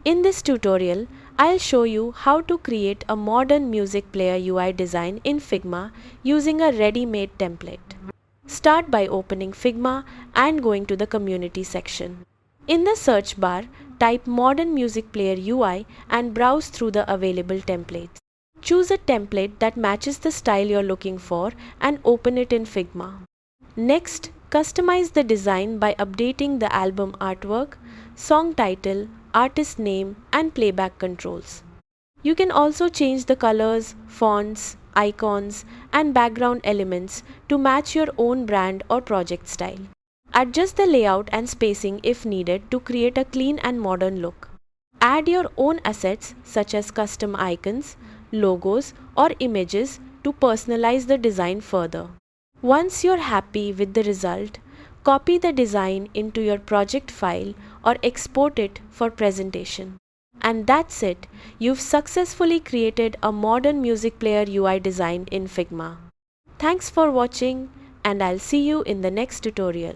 In this tutorial, I'll show you how to create a modern music player UI design in Figma using a ready-made template. Start by opening Figma and going to the community section. In the search bar, type Modern Music Player UI and browse through the available templates. Choose a template that matches the style you're looking for and open it in Figma. Next, customize the design by updating the album artwork, song title, artist name, and playback controls. You can also change the colors, fonts, icons, and background elements to match your own brand or project style. Adjust the layout and spacing if needed to create a clean and modern look. Add your own assets such as custom icons, logos, or images to personalize the design further. Once you're happy with the result, copy the design into your project file or export it for presentation. And that's it, you've successfully created a modern music player UI design in Figma. Thanks for watching, and I'll see you in the next tutorial.